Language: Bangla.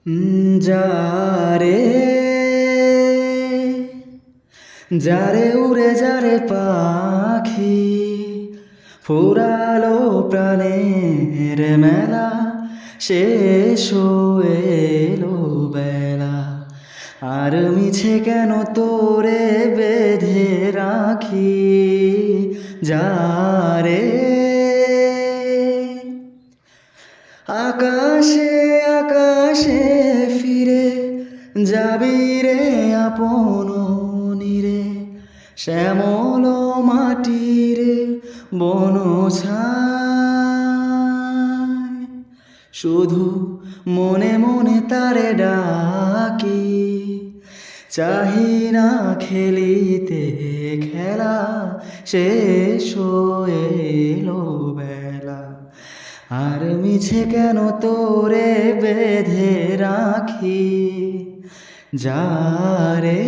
যারে যারে উড়ে যারে পাখি ফুরালো প্রাণের মেলা শেষ হয়ে এলো বেলা আর মিছে কেন তোরে বেঁধে রাখি যারে আকাশে আকাশে ফিরে যাবি রে আপন নীরে শ্যামল মাটিরে বন ছায় শুধু মনে মনে তারে ডাকি চাহি না খেলিতে খেলা শেষ হয়ে এলো বেলা আর মিছে কেন তোরে বেঁধে রাখি যারে